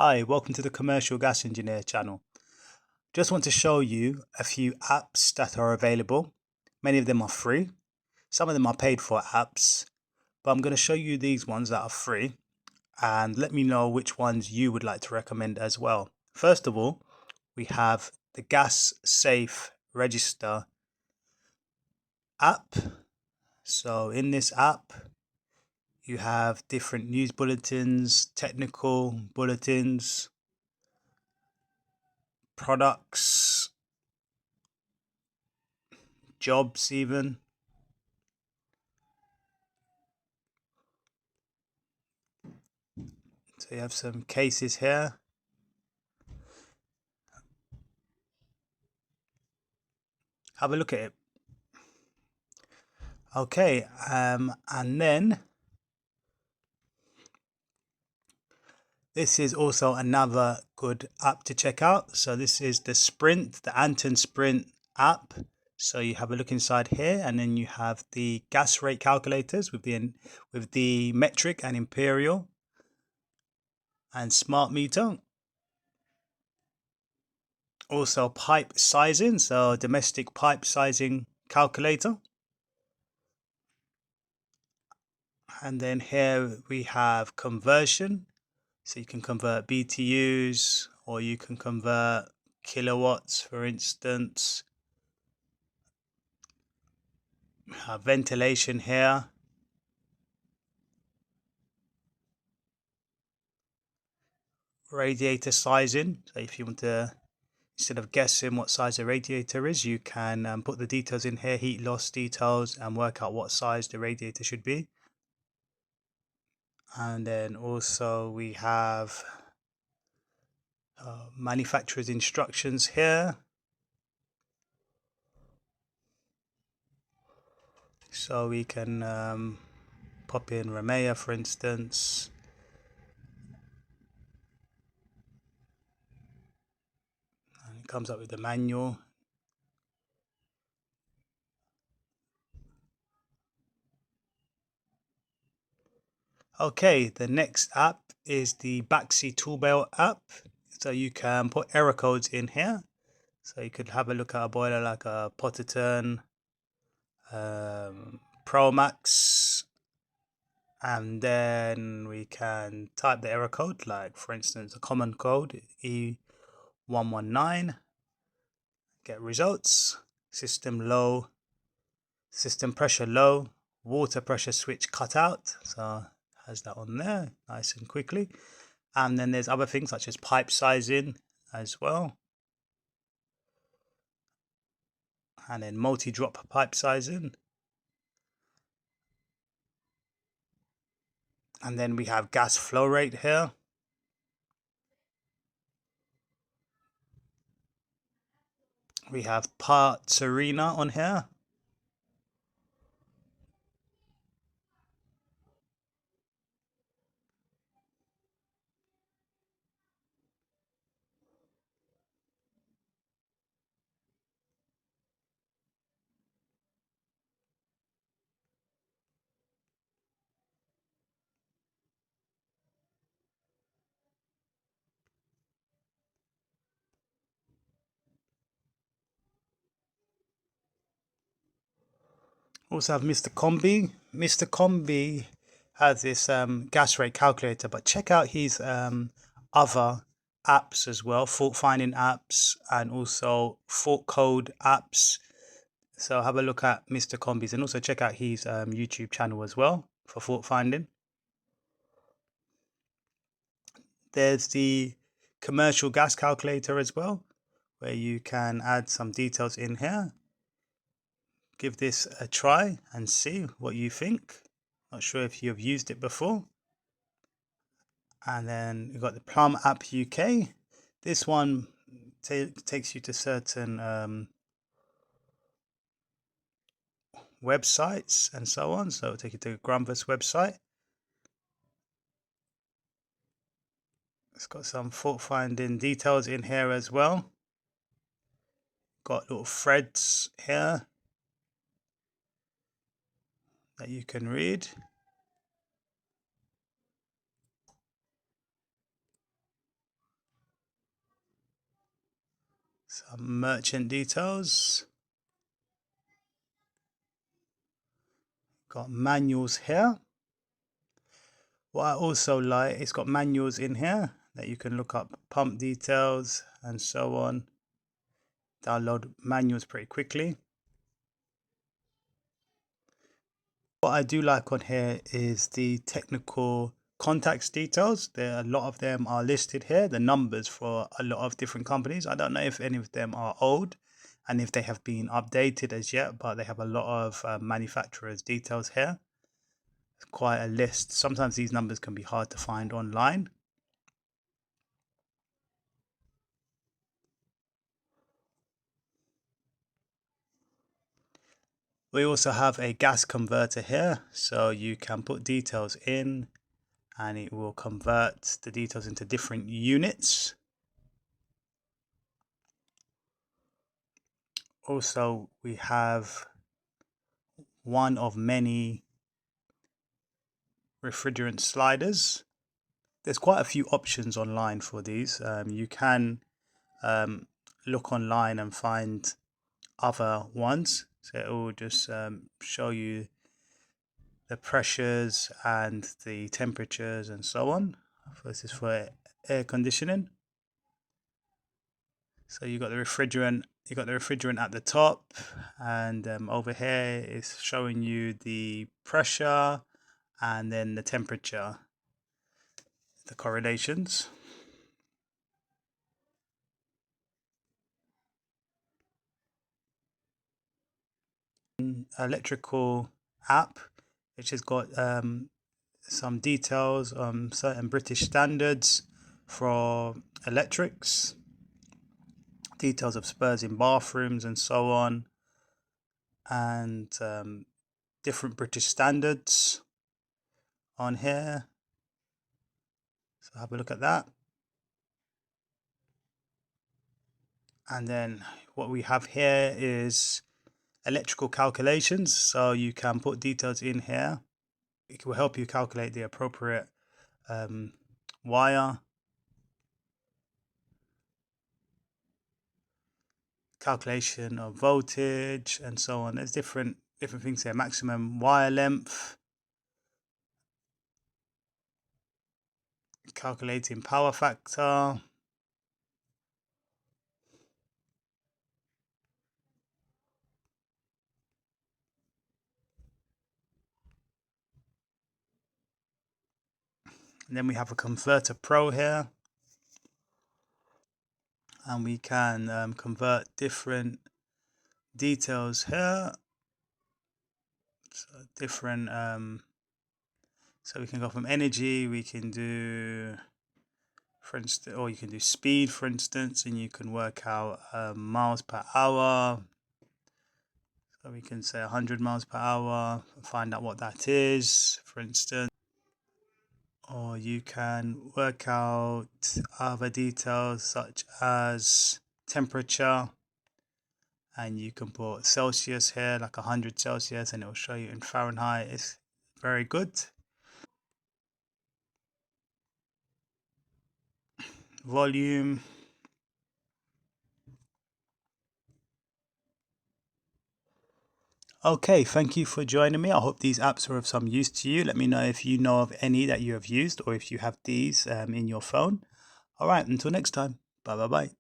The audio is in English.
Hi, welcome to the Commercial Gas Engineer channel. Just want to show you a few apps that are available. Many of them are free. Some of them are paid for apps, but I'm going to show you these ones that are free and let me know which ones you would like to recommend as well. First of all, we have the Gas Safe Register app. So in this app, you have different news bulletins, technical bulletins, products, jobs even. So you have some cases here. Have a look at it. Okay, and then this is also another good app to check out. So this is the Anton Sprint app. So you have a look inside here, and then you have the gas rate calculators with the metric and imperial and smart meter. Also pipe sizing, so domestic pipe sizing calculator. And then here we have conversion. So you can convert BTUs or you can convert kilowatts, for instance. Ventilation here. Radiator sizing. So if you want to, instead of guessing what size the radiator is, you can put the details in here, heat loss details, and work out what size the radiator should be. And then also we have manufacturer's instructions here. So we can pop in Ramea, for instance. And it comes up with the manual. Okay, the next app is the Backseat Toolbar app. So you can put error codes in here. So you could have a look at a boiler like a Potterton, Pro Max, and then we can type the error code, like for instance a common code E119. Get results. System low, system pressure low, water pressure switch cut out. So has that on there nice and quickly. And then there's other things such as pipe sizing as well. And then multi-drop pipe sizing. And then we have gas flow rate here. We have parts arena on here. Also have Mr. Comby. Mr. Comby has this gas rate calculator, but check out his other apps as well, fault finding apps and also fault code apps. So have a look at Mr. Comby's and also check out his YouTube channel as well for fault finding. There's the commercial gas calculator as well, where you can add some details in here. Give this a try and see what you think. Not sure if you've used it before. And then you've got the Plum UK. This one takes you to certain websites and so on. So it'll take you to Grumpus website. It's got some fault finding details in here as well. Got little threads here that you can read. Some merchant details. Got manuals here. What I also like, it's got manuals in here that you can look up pump details and so on. Download manuals pretty quickly. What I do like on here is the technical contacts details. A lot of them are listed here, the numbers for a lot of different companies. I don't know if any of them are old and if they have been updated as yet, but they have a lot of manufacturers' details here. It's quite a list. Sometimes these numbers can be hard to find online. We also have a gas converter here, so you can put details in and it will convert the details into different units. Also, we have one of many refrigerant sliders. There's quite a few options online for these. You can look online and find other ones. So it will just show you the pressures and the temperatures and so on. This is for air conditioning. So you got the refrigerant. You got the refrigerant at the top, and over here is showing you the pressure and then the temperature, the correlations. Electrical app, which has got some details on certain British standards for electrics, details of spurs in bathrooms and so on, and different British standards on here. So have a look at that. And then what we have here is electrical calculations. So you can put details in here. It will help you calculate the appropriate wire, calculation of voltage and so on. There's different things here. Maximum wire length, calculating power factor, and then we have a converter pro here, and we can convert different details here. So different so we can go from energy, we can do, for instance, or you can do speed, for instance, and you can work out miles per hour. So we can say 100 miles per hour, find out what that is, for instance. Or you can work out other details such as temperature, and you can put Celsius here, like 100 Celsius, and it will show you in Fahrenheit. It's very good. Volume. Okay, thank you for joining me. I hope these apps are of some use to you. Let me know if you know of any that you have used or if you have these in your phone. All right, until next time. Bye bye bye.